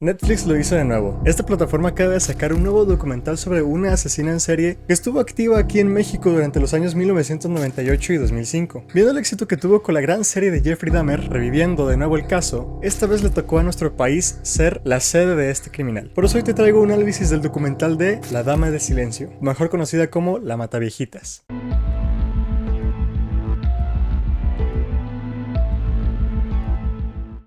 Netflix lo hizo de nuevo. Esta plataforma acaba de sacar un nuevo documental sobre una asesina en serie que estuvo activa aquí en México durante los años 1998 y 2005. Viendo el éxito que tuvo con la gran serie de Jeffrey Dahmer, reviviendo de nuevo el caso, esta vez le tocó a nuestro país ser la sede de este criminal. Por eso hoy te traigo un análisis del documental de La Dama del Silencio, mejor conocida como La Mataviejitas.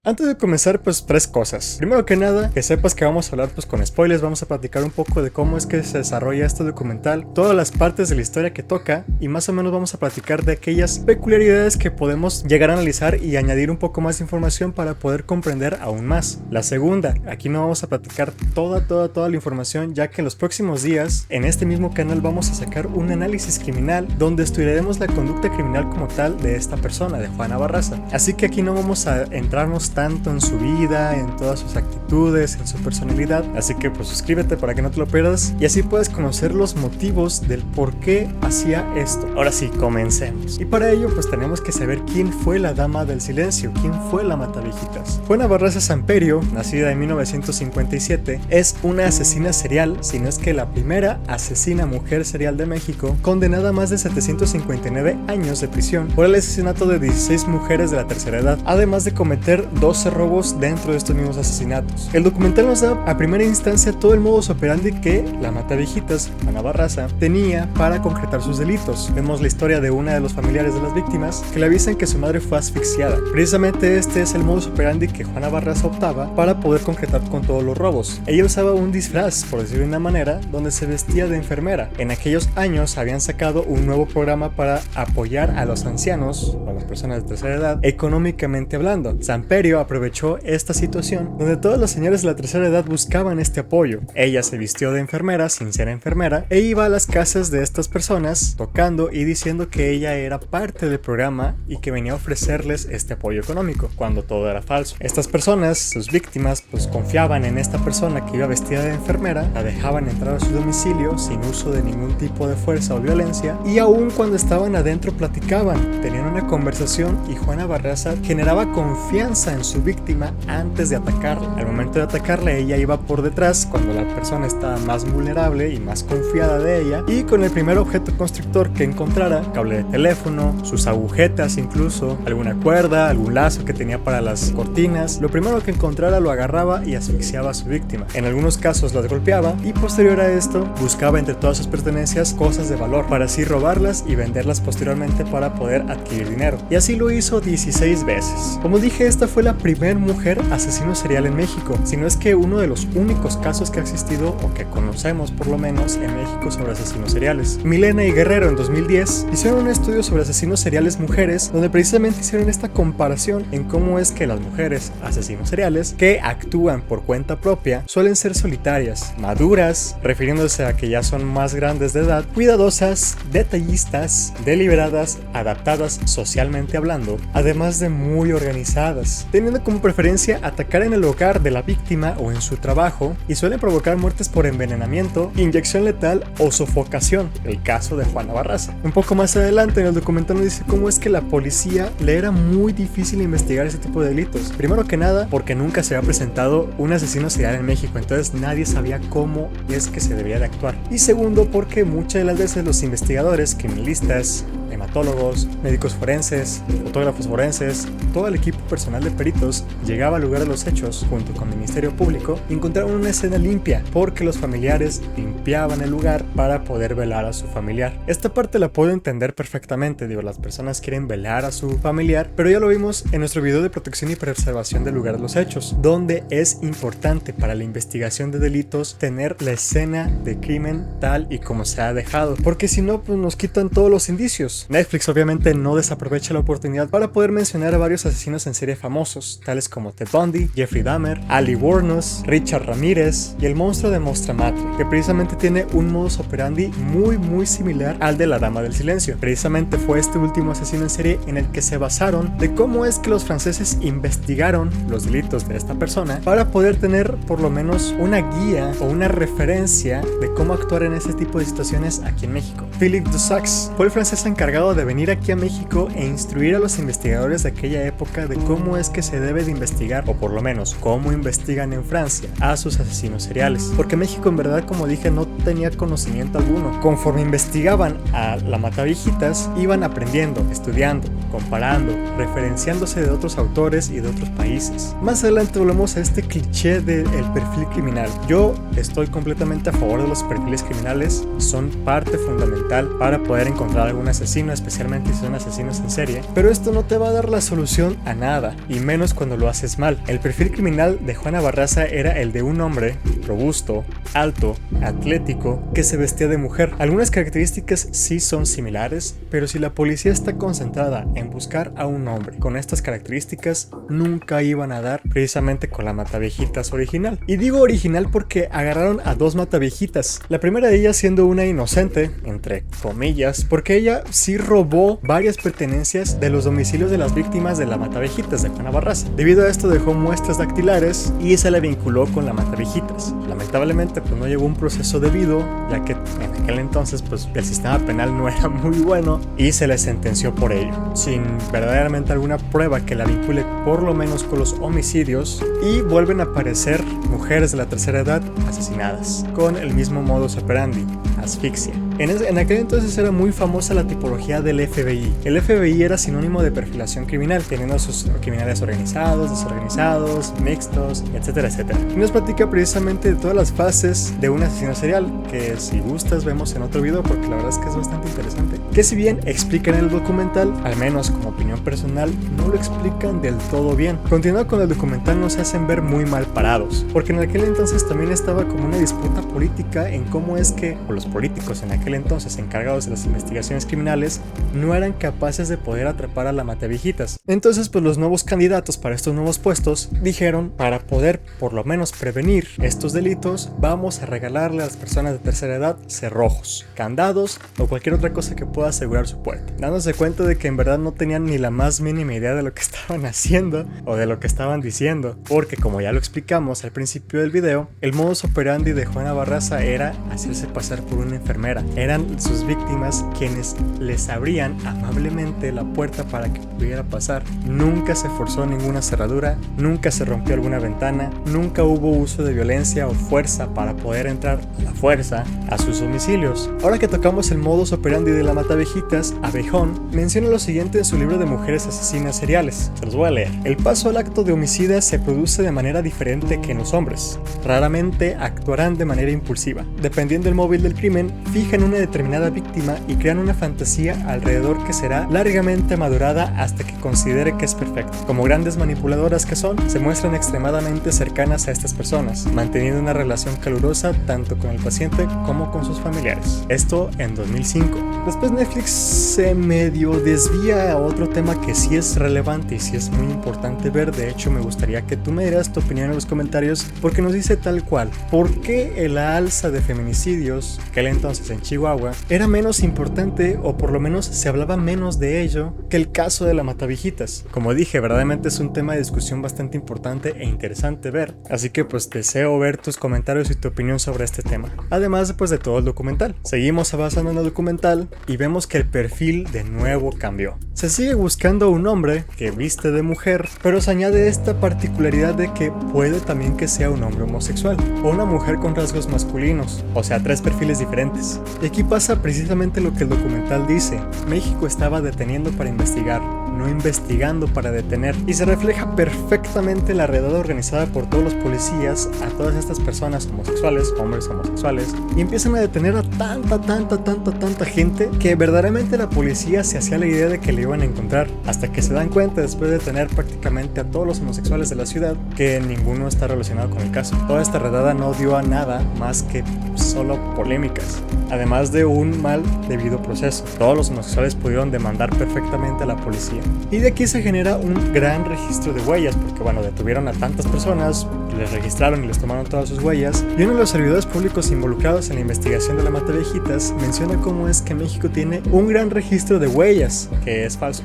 Antes de comenzar, pues tres cosas. Primero que nada, que sepas que vamos a hablar con spoilers, vamos a platicar un poco de cómo es que se desarrolla este documental, todas las partes de la historia que toca y más o menos vamos a platicar de aquellas peculiaridades que podemos llegar a analizar y añadir un poco más de información para poder comprender aún más. La segunda, aquí no vamos a platicar toda la información, ya que en los próximos días, en este mismo canal vamos a sacar un análisis criminal donde estudiaremos la conducta criminal como tal de esta persona, de Juana Barraza. Así que aquí no vamos a entrarnos tanto en su vida, en todas sus actitudes, en su personalidad, así que pues suscríbete para que no te lo pierdas y así puedes conocer los motivos del por qué hacía esto. Ahora sí, comencemos. Y para ello pues tenemos que saber quién fue la Dama del Silencio, quién fue la Mataviejitas. Juana Barraza Samperio, nacida en 1957, es una asesina serial, si no es que la primera asesina mujer serial de México, condenada a más de 759 años de prisión por el asesinato de 16 mujeres de la tercera edad, además de cometer 12 robos dentro de estos mismos asesinatos. El documental nos da a primera instancia todo el modus operandi que la Mataviejitas, Juana Barraza, tenía para concretar sus delitos. Vemos la historia de una de los familiares de las víctimas que le avisan que su madre fue asfixiada. Precisamente este es el modus operandi que Juana Barraza optaba para poder concretar con todos los robos. Ella usaba un disfraz, por decirlo de una manera, donde se vestía de enfermera. En aquellos años habían sacado un nuevo programa para apoyar a los ancianos o a las personas de tercera edad económicamente hablando. Samperio aprovechó esta situación donde todas las señoras de la tercera edad buscaban este apoyo. Ella se vistió de enfermera sin ser enfermera e iba a las casas de estas personas tocando y diciendo que ella era parte del programa y que venía a ofrecerles este apoyo económico, cuando todo era falso. Estas personas, sus víctimas, pues confiaban en esta persona que iba vestida de enfermera, la dejaban entrar a su domicilio sin uso de ningún tipo de fuerza o violencia y aún cuando estaban adentro platicaban, tenían una conversación y Juana Barraza generaba confianza en su víctima antes de atacarla. Al momento de atacarla, ella iba por detrás cuando la persona estaba más vulnerable y más confiada de ella, y con el primer objeto constructor que encontrara, cable de teléfono, sus agujetas incluso, alguna cuerda, algún lazo que tenía para las cortinas, lo primero que encontrara lo agarraba y asfixiaba a su víctima. En algunos casos las golpeaba y posterior a esto buscaba entre todas sus pertenencias cosas de valor para así robarlas y venderlas posteriormente para poder adquirir dinero. Y así lo hizo 16 veces. Como dije, esta fue la primera mujer asesino serial en México, si no es que uno de los únicos casos que ha existido o que conocemos por lo menos en México sobre asesinos seriales. Milena y Guerrero en 2010 hicieron un estudio sobre asesinos seriales mujeres donde precisamente hicieron esta comparación en cómo es que las mujeres asesinos seriales que actúan por cuenta propia suelen ser solitarias, maduras, refiriéndose a que ya son más grandes de edad, cuidadosas, detallistas, deliberadas, adaptadas socialmente hablando, además de muy organizadas, teniendo como preferencia atacar en el hogar de la víctima o en su trabajo y suelen provocar muertes por envenenamiento, inyección letal o sofocación, el caso de Juana Barraza. Un poco más adelante en el documental nos dice cómo es que la policía le era muy difícil investigar ese tipo de delitos. Primero que nada porque nunca se había presentado un asesino serial en México, entonces nadie sabía cómo es que se debería de actuar. Y segundo porque muchas de las veces los investigadores, criminalistas, hematólogos, médicos forenses, fotógrafos forenses, todo el equipo personal de peritos llegaba al lugar de los hechos junto con el Ministerio Público y encontraron una escena limpia porque los familiares limpiaban el lugar para poder velar a su familiar. Esta parte la puedo entender perfectamente, las personas quieren velar a su familiar, pero ya lo vimos en nuestro video de protección y preservación del lugar de los hechos, donde es importante para la investigación de delitos tener la escena de crimen tal y como se ha dejado, porque si no pues nos quitan todos los indicios. Netflix obviamente no desaprovecha la oportunidad para poder mencionar a varios asesinos en serie famosos, tales como Ted Bundy, Jeffrey Dahmer, Ali Wuornos, Richard Ramírez y el monstruo de Mostramatri, que precisamente tiene un modus operandi muy similar al de la Dama del Silencio. Precisamente fue este último asesino en serie en el que se basaron de cómo es que los franceses investigaron los delitos de esta persona para poder tener por lo menos una guía o una referencia de cómo actuar en ese tipo de situaciones aquí en México. Philippe Dussac fue el francés encargado de venir aquí a México e instruir a los investigadores de aquella época de cómo es que se debe de investigar, o por lo menos cómo investigan en Francia a sus asesinos seriales, porque México en verdad, como dije, no tenía conocimiento alguno. Conforme investigaban a la Mataviejitas, iban aprendiendo, estudiando, comparando, referenciándose de otros autores y de otros países. Más adelante volvemos a este cliché del perfil criminal. Yo estoy completamente a favor de los perfiles criminales, son parte fundamental para poder encontrar algún asesino, especialmente si son asesinos en serie, pero esto no te va a dar la solución a nada, y menos cuando lo haces mal. El perfil criminal de Juana Barraza era el de un hombre robusto, alto, atlético, que se vestía de mujer. Algunas características sí son similares, pero si la policía está concentrada en buscar a un hombre con estas características, nunca iban a dar precisamente con la Mataviejitas original. Y digo original porque agarraron a dos Mataviejitas, la primera de ellas siendo una inocente, entre comillas, porque ella sí robó varias pertenencias de los domicilios de las víctimas de la Mataviejitas de Juana Barraza. Debido a esto dejó muestras dactilares y se le vinculó con la Mataviejitas. Lamentablemente pues no llegó un proceso debido, ya que en aquel entonces pues el sistema penal no era muy bueno y se le sentenció por ello, sin verdaderamente alguna prueba que la vincule por lo menos con los homicidios, y vuelven a aparecer mujeres de la tercera edad asesinadas con el mismo modus operandi, asfixia. En aquel entonces era muy famosa la tipología del FBI. El FBI era sinónimo de perfilación criminal, teniendo sus criminales organizados, desorganizados, mixtos, etcétera, etcétera. Y nos platica precisamente de todas las fases de un asesino serial, que si gustas vemos en otro video porque la verdad es que es bastante interesante. Que si bien explican en el documental, al menos como opinión personal, no lo explican del todo bien. Continuando con el documental, nos hacen ver muy mal parados, porque en aquel entonces también estaba como una disputa política en cómo es que los políticos en aquel entonces encargados de las investigaciones criminales no eran capaces de poder atrapar a la Mataviejitas. Entonces pues los nuevos candidatos para estos nuevos puestos dijeron, para poder por lo menos prevenir estos delitos, vamos a regalarle a las personas de tercera edad cerrojos, candados o cualquier otra cosa que pueda asegurar su puerta, dándose cuenta de que en verdad no tenían ni la más mínima idea de lo que estaban haciendo o de lo que estaban diciendo, porque como ya lo explicamos al principio del video, el modus operandi de Juana Barraza era hacerse pasar por una enfermera. Eran sus víctimas quienes les abrían amablemente la puerta para que pudiera pasar. Nunca se forzó ninguna cerradura, nunca se rompió alguna ventana, nunca hubo uso de violencia o fuerza para poder entrar a la fuerza a sus domicilios. Ahora que tocamos el modus operandi de la Mataviejitas, Abejón menciona lo siguiente en su libro de mujeres asesinas seriales. Se los voy a leer. El paso al acto de homicida se produce de manera diferente que en los hombres. Raramente actuarán de manera impulsiva. Dependiendo del móvil del crimen, fijan una determinada víctima y crean una fantasía alrededor que será largamente madurada hasta que considere que es perfecta. Como grandes manipuladoras que son, se muestran extremadamente cercanas a estas personas, manteniendo una relación calurosa tanto con el paciente como con sus familiares. Esto en 2005. Después Netflix se medio desvía a otro tema que sí es relevante y sí es muy importante ver. De hecho, me gustaría que tú me dieras tu opinión en los comentarios, porque nos dice tal cual: ¿por qué la alza de feminicidios, que aquel entonces en Chihuahua, era menos importante, o por lo menos se hablaba menos de ello que el caso de la Mataviejitas? Como dije, verdaderamente es un tema de discusión bastante importante e interesante ver, así que pues deseo ver tus comentarios y tu opinión sobre este tema, además pues de todo el documental. Seguimos avanzando en el documental y vemos que el perfil de nuevo cambió. Se sigue buscando un hombre que viste de mujer, pero se añade esta particularidad de que puede también que sea un hombre homosexual o una mujer con rasgos masculinos, o sea, tres perfiles diferentes. Y aquí pasa precisamente lo que el documental dice: México estaba deteniendo para investigar, no investigando para detener, y se refleja perfectamente la redada organizada por todos los policías a todas estas personas homosexuales, hombres homosexuales, y empiezan a detener a tanta gente que verdaderamente la policía se hacía la idea de que le iban a encontrar, hasta que se dan cuenta después de detener prácticamente a todos los homosexuales de la ciudad que ninguno está relacionado con el caso. Toda esta redada no dio a nada más que solo polémicas, además de un mal debido proceso. Todos los homosexuales pudieron demandar perfectamente a la policía, y de aquí se genera un gran registro de huellas, porque bueno, detuvieron a tantas personas, les registraron y les tomaron todas sus huellas, y uno de los servidores públicos involucrados en la investigación de la Mataviejitas menciona cómo es que México tiene un gran registro de huellas, que es falso.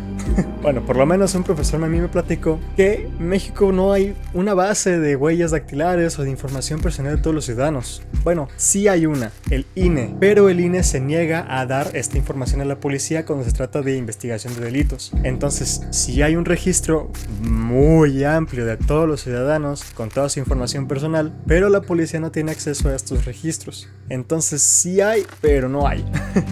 Bueno, por lo menos un profesor a mí me platicó que en México no hay una base de huellas dactilares o de información personal de todos los ciudadanos. Bueno, sí hay una, el INE, pero el INE se niega a dar esta información a la policía cuando se trata de investigación de delitos. Entonces, sí hay un registro muy amplio de todos los ciudadanos con toda su información personal, pero la policía no tiene acceso a estos registros. Entonces, sí hay, pero no hay.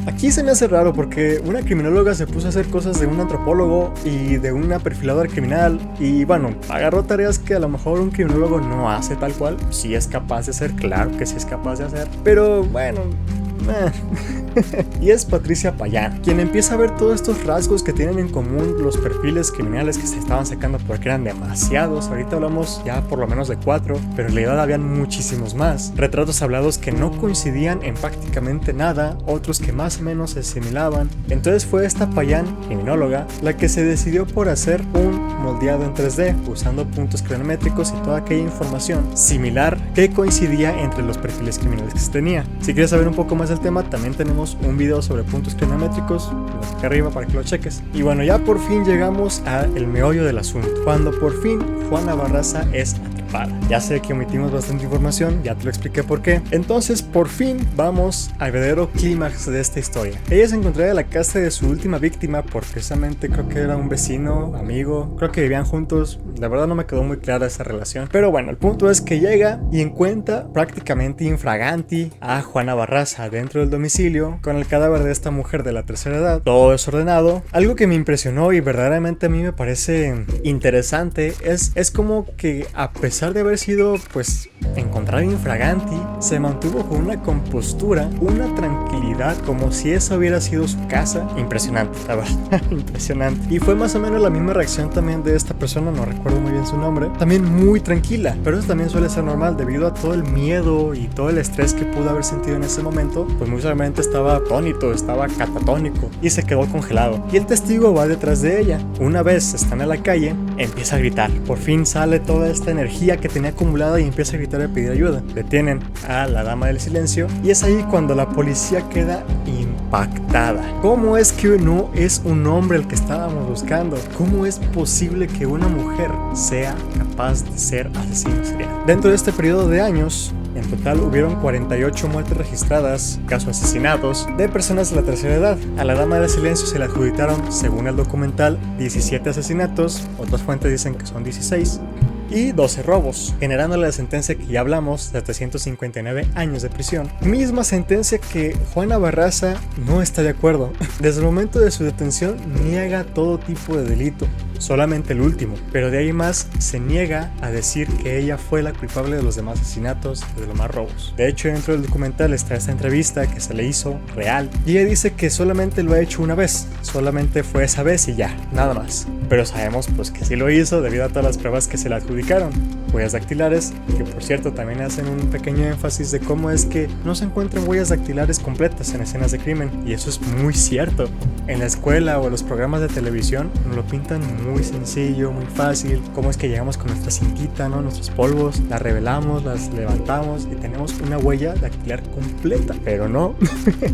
Aquí se me hace raro porque una criminóloga se puso a hacer cosas de un antropólogo y de una perfiladora criminal y bueno, agarró tareas que a lo mejor un criminólogo no hace tal cual. Sí es capaz de hacer, claro que sí es capaz de hacer, pero bueno... Y es Patricia Payán quien empieza a ver todos estos rasgos que tienen en común los perfiles criminales que se estaban sacando porque eran demasiados. Ahorita hablamos ya por lo menos de 4, pero en realidad habían muchísimos más. Retratos hablados que no coincidían en prácticamente nada, otros que más o menos se asimilaban. Entonces fue esta Payán, criminóloga, la que se decidió por hacer un moldeado en 3D usando puntos cronométricos y toda aquella información similar que coincidía entre los perfiles criminales que se tenía. Si quieres saber un poco más del tema, también tenemos un video sobre puntos cronométricos acá arriba para que lo cheques. Y bueno, ya por fin llegamos al meollo del asunto, cuando por fin Juana Barraza es atrapada. Ya sé que omitimos bastante información, ya te lo expliqué por qué. Entonces por fin vamos al verdadero clímax de esta historia. Ella se encontraba en la casa de su última víctima por precisamente creo que era un vecino, amigo, creo que vivían juntos. La verdad no me quedó muy clara esa relación, pero bueno, el punto es que llega y encuentra prácticamente infraganti a Juana Barraza dentro del domicilio con el cadáver de esta mujer de la tercera edad, todo desordenado. Algo que me impresionó y verdaderamente a mí me parece interesante es como que a pesar de haber sido pues encontrado infraganti, se mantuvo con una compostura, una tranquilidad, como si esa hubiera sido su casa. Impresionante, la verdad, impresionante. Y fue más o menos la misma reacción también de esta persona, no recuerdo muy bien su nombre, también muy tranquila, pero eso también suele ser normal debido a todo el miedo y todo el estrés que pudo haber sentido en ese momento. Pues muy seguramente estaba atónito, estaba catatónico y se quedó congelado. Y el testigo va detrás de ella. Una vez están en la calle, empieza a gritar. Por fin sale toda esta energía que tenía acumulada y empieza a gritar y a pedir ayuda. Detienen a la dama del silencio y es ahí cuando la policía queda impactada. ¿Cómo es que no es un hombre el que estábamos buscando? ¿Cómo es posible que una mujer sea capaz de ser asesino serial? Dentro de este periodo de años, en total hubieron 48 muertes registradas, casos asesinatos de personas de la tercera edad. A la dama del silencio se le adjudicaron, según el documental, 17 asesinatos, otras fuentes dicen que son 16, y 12 robos, generándole la sentencia que ya hablamos de 359 años de prisión. Misma sentencia que Juana Barraza no está de acuerdo. Desde el momento de su detención niega todo tipo de delito, solamente el último, pero de ahí más se niega a decir que ella fue la culpable de los demás asesinatos y de los más robos. De hecho, dentro del documental está esta entrevista que se le hizo real y ella dice que solamente lo ha hecho una vez, solamente fue esa vez y ya, nada más. Pero sabemos pues que sí lo hizo debido a todas las pruebas que se le adjudicaron, huellas dactilares, que por cierto también hacen un pequeño énfasis de cómo es que no se encuentran huellas dactilares completas en escenas de crimen, y eso es muy cierto. En la escuela o en los programas de televisión nos lo pintan muy sencillo, muy fácil, cómo es que llegamos con nuestra cintita, ¿no? Nuestros polvos, las revelamos, las levantamos y tenemos una huella dactilar completa, pero no.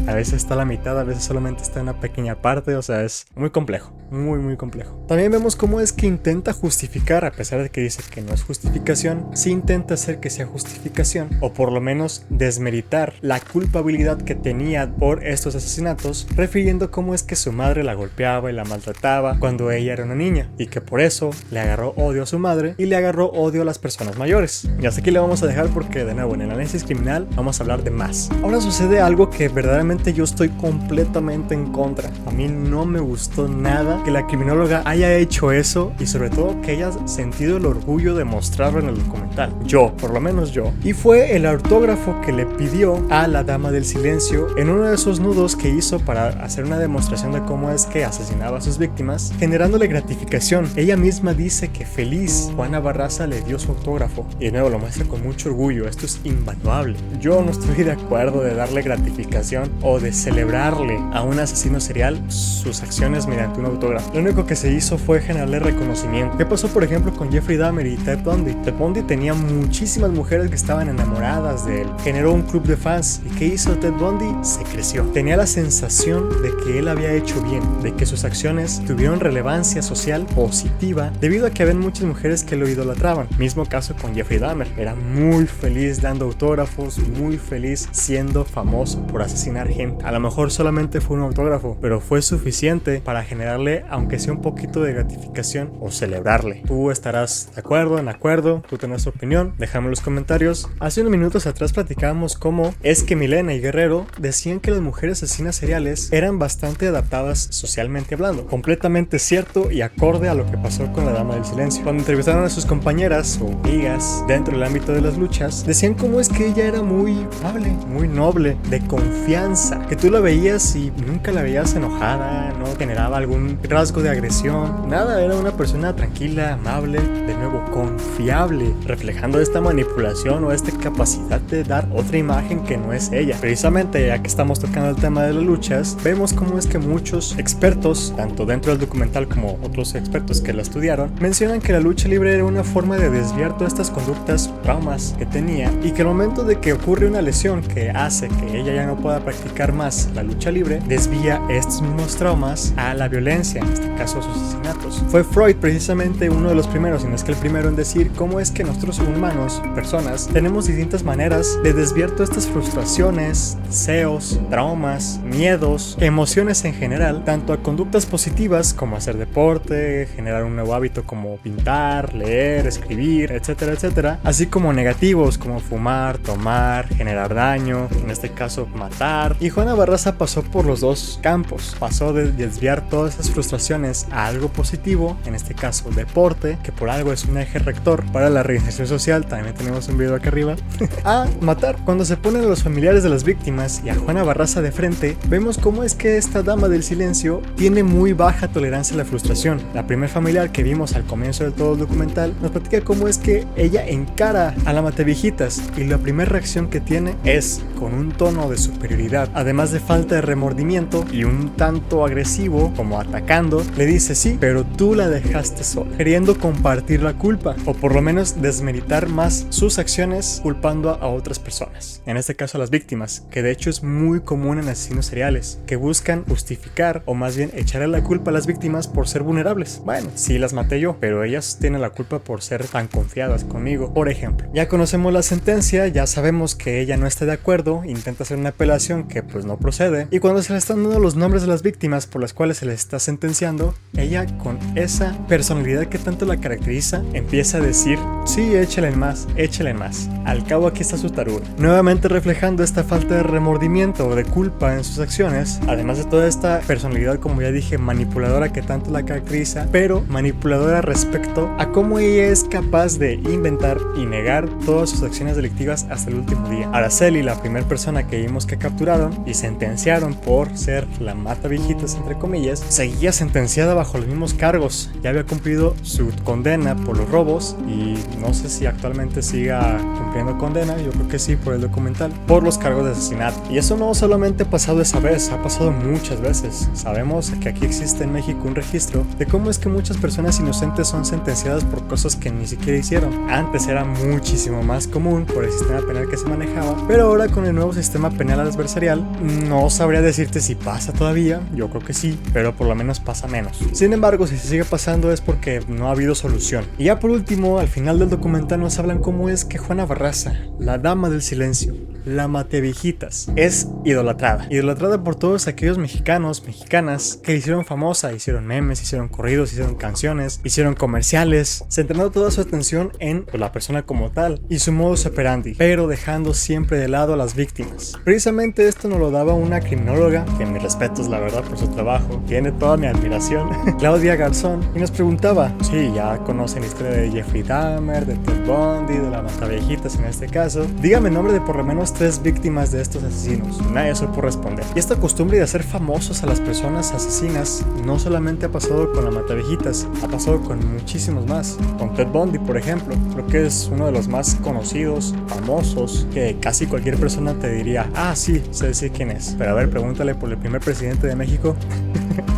A veces está a la mitad, a veces solamente está en una pequeña parte, o sea, es muy complejo, muy complejo. También vemos cómo es que intenta justificar, a pesar de que dice que no es justificación, sí intenta hacer que sea justificación, o por lo menos desmeritar la culpabilidad que tenía por estos asesinatos, refiriendo cómo es que su madre la golpeaba y la maltrataba cuando ella era una niña, y que por eso le agarró odio a su madre y le agarró odio a las personas mayores. Y hasta aquí le vamos a dejar porque, de nuevo, en el análisis criminal vamos a hablar de más. Ahora sucede algo que verdaderamente yo estoy completamente en contra. A mí no me gustó nada que la criminóloga haya hecho eso, y sobre todo que haya sentido el orgullo de mostrarlo en el documental. Yo, por lo menos yo. Y fue el autógrafo que le pidió a la dama del silencio en uno de esos nudos que hizo para hacer una demostración de cómo es que asesinaba a sus víctimas, generándole gratificación. Ella misma dice que feliz Juana Barraza le dio su autógrafo, y de nuevo lo muestra con mucho orgullo. Esto es invaluable. Yo no estoy de acuerdo de darle gratificación o de celebrarle a un asesino serial sus acciones mediante un autógrafo. Lo único que se hizo fue generarle reconocimiento. ¿Qué pasó por ejemplo con Jeffrey Dahmer y Ted Bundy. Ted Bundy tenía muchísimas mujeres que estaban enamoradas de él, generó un club de fans. ¿Y qué hizo Ted Bundy? Se creció. Tenía la sensación de que él había hecho bien, de que sus acciones tuvieron relevancia social positiva debido a que había muchas mujeres que lo idolatraban. Mismo caso con Jeffrey Dahmer, era muy feliz dando autógrafos, muy feliz siendo famoso por asesinar gente. A lo mejor solamente fue un autógrafo, pero fue suficiente para generarle aunque sea un poquito de gratificación o celebrarle. Tú estarás de acuerdo, en acuerdo, tú tienes tu opinión, déjame en los comentarios. Hace unos minutos atrás platicábamos cómo es que Milena y Guerrero decían que las mujeres asesinas seriales eran bastante adaptadas socialmente hablando. Completamente cierto y acorde a lo que pasó con la Dama del Silencio. Cuando entrevistaron a sus compañeras o amigas dentro del ámbito de las luchas, decían cómo es que ella era muy amable, muy noble, de confianza, que tú la veías y nunca la veías enojada, no generaba algún rasgo de agresión, nada, era una persona tranquila, amable, de nuevo confiable, reflejando esta manipulación o esta capacidad de dar otra imagen que no es ella. Precisamente ya que estamos tocando el tema de las luchas, vemos cómo es que muchos expertos, tanto dentro del documental como otros expertos que la estudiaron, mencionan que la lucha libre era una forma de desviar todas estas conductas, traumas que tenía, y que al momento de que ocurre una lesión que hace que ella ya no pueda practicar más la lucha libre, desvía estos mismos traumas a la violencia, en este caso a sus asesinatos. Fue Freud precisamente uno de los primeros, si no es que el primero, en decir cómo es que nosotros humanos, personas, tenemos distintas maneras de desviar todas estas frustraciones, deseos, traumas, miedos, emociones en general, tanto a conductas positivas como hacer deporte, generar un nuevo hábito como pintar, leer, escribir, etcétera, etcétera, así como negativos como fumar, tomar, generar daño, en este caso matar. Y Juana Barraza pasó por los dos campos, pasó de desviar todas esas frustraciones a algo positivo, en este caso deporte, que por algo es un eje rector para la reinserción social, también tenemos un video acá arriba, a matar. Cuando se ponen a los familiares de las víctimas y a Juana Barraza de frente, vemos cómo es que esta Dama del Silencio tiene muy baja tolerancia a la frustración. La primer familiar que vimos al comienzo del todo el documental nos platica cómo es que ella encara a la Mataviejitas y la primera reacción que tiene es con un tono de superioridad, además de falta de remordimiento y un tanto agresivo, como atacando, le dice sí, pero tú la dejaste sola, queriendo compartir la culpa o por lo menos desmeritar más sus acciones culpando a otras personas, en este caso a las víctimas, que de hecho es muy común en asesinos seriales, que buscan justificar o más bien echarle la culpa a las víctimas por ser vulnerables. Bueno, sí las maté yo, pero ellas tienen la culpa por ser tan confiadas conmigo, por ejemplo. Ya conocemos la sentencia, ya sabemos que ella no está de acuerdo, intenta hacer una apelación que pues no procede, y cuando se le están dando los nombres de las víctimas por las cuales se le está sentenciando, ella con esa personalidad que tanto la caracteriza empieza a decir sí, échale más, échale más, al cabo aquí está su taruga, nuevamente reflejando esta falta de remordimiento o de culpa en sus acciones, además de toda esta personalidad, como ya dije, manipuladora que tanto la caracteriza, pero manipuladora respecto a cómo ella es capaz de inventar y negar todas sus acciones delictivas hasta el último día. Araceli, la primera persona que vimos que capturaron y sentenciaron por ser la Mataviejitas entre comillas, seguía sentenciada bajo los mismos cargos, ya había cumplido su condena por los robos y no sé si actualmente siga cumpliendo condena, yo creo que sí por el documental, por los cargos de asesinato. Y eso no solamente ha pasado esa vez, ha pasado muchas veces. Sabemos que aquí existe en México un registro de cómo es que muchas personas inocentes son sentenciadas por cosas que ni siquiera hicieron. Antes era muchísimo más común por el sistema penal que se manejaba, pero ahora con el nuevo sistema penal adversarial no sabría decirte si pasa todavía, yo creo que sí, pero por lo menos pasa menos. Sin embargo, si se sigue pasando es porque no ha habido solución. Y ya por último, al final del documental nos hablan cómo es que Juana Barraza, la Dama del Silencio, la Mataviejitas, es idolatrada por todos aquellos mexicanos, mexicanas que hicieron famosa, hicieron memes, hicieron corridos, hicieron canciones, hicieron comerciales, centrando toda su atención en la persona como tal y su modus operandi, pero dejando siempre de lado a las víctimas. Precisamente esto nos lo daba una criminóloga, que mis respetos la verdad por su trabajo, tiene toda mi admiración, Claudia Garzón, y nos preguntaba, sí, ya conocen la historia de Jeffrey Dahmer, de Ted Bundy, de la Mataviejitas en este caso, dígame el nombre de por lo menos 3 víctimas de estos asesinos. Nadie supo responder. Y esta costumbre de hacer famosos a las personas asesinas no solamente ha pasado con la Mataviejitas, ha pasado con muchísimos más. Con Ted Bundy, por ejemplo, creo que es uno de los más conocidos, famosos, que casi cualquier persona te diría, ah, sí, sé decir quién es. Pero a ver, pregúntale por el primer presidente de México.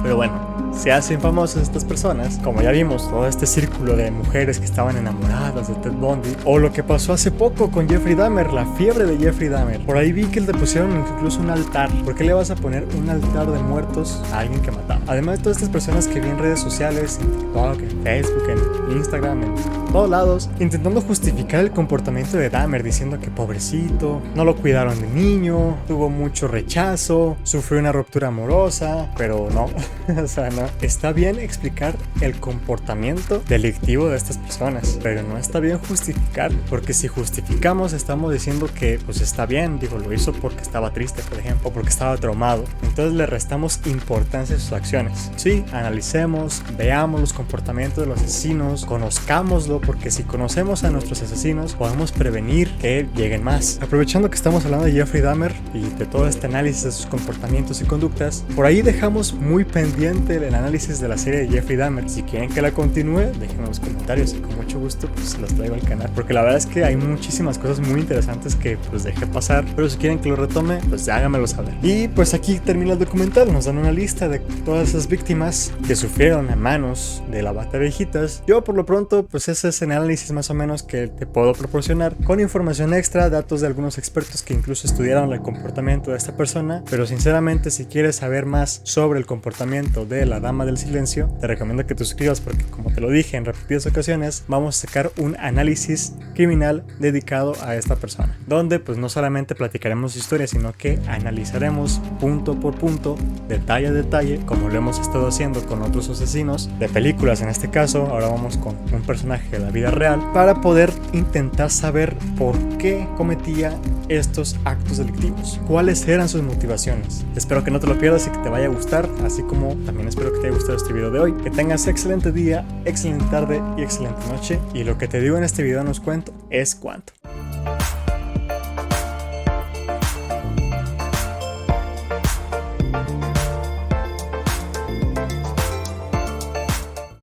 Pero bueno, se hacen famosas estas personas, como ya vimos, todo este círculo de mujeres que estaban enamoradas de Ted Bundy, o lo que pasó hace poco con Jeffrey Dahmer, la fiebre de Jeffrey Dahmer. Por ahí vi que le pusieron incluso un altar. ¿Por qué le vas a poner un altar de muertos a alguien que mataba? Además de todas estas personas que vi en redes sociales, en TikTok, en Facebook, en Instagram, en todos lados, intentando justificar el comportamiento de Dahmer, diciendo que pobrecito, no lo cuidaron de niño, tuvo mucho rechazo, sufrió una ruptura amorosa, pero no, o sea, no. Está bien explicar el comportamiento delictivo de estas personas, pero no está bien justificar, porque si justificamos estamos diciendo que pues está bien, digo, lo hizo porque estaba triste, por ejemplo, o porque estaba traumado, entonces le restamos importancia a sus acciones. Sí, analicemos, veamos los comportamientos de los asesinos, conozcámoslo, porque si conocemos a nuestros asesinos podemos prevenir que lleguen más. Aprovechando que estamos hablando de Jeffrey Dahmer y de todo este análisis de sus comportamientos y conductas, por ahí dejamos muy pendiente el análisis de la serie de Jeffrey Dahmer. Si quieren que la continúe, déjenme en los comentarios y con mucho gusto pues los traigo al canal, porque la verdad es que hay muchísimas cosas muy interesantes que pues dejé pasar, pero si quieren que lo retome, pues háganmelo saber. Y pues aquí termina el documental, nos dan una lista de todas esas víctimas que sufrieron a manos de la bata de viejitas. Yo por lo pronto pues ese es el análisis más o menos que te puedo proporcionar, con información extra, datos de algunos expertos que incluso estudiaron el comportamiento de esta persona. Pero sinceramente, si quieres saber más sobre el comportamiento de la Dama del Silencio, te recomiendo que te suscribas, porque como te lo dije en repetidas ocasiones, vamos a sacar un análisis criminal dedicado a esta persona, donde pues no solamente platicaremos su historia, sino que analizaremos punto por punto, detalle a detalle, como lo hemos estado haciendo con otros asesinos de películas. En este caso, ahora vamos con un personaje de la vida real, para poder intentar saber por qué cometía estos actos delictivos, cuáles eran sus motivaciones. Espero que no te lo pierdas y que te vaya a gustar, así como también espero que te haya gustado este video de hoy. Que tengas excelente día, excelente tarde y excelente noche, y lo que te digo en este video no es cuento, es cuanto.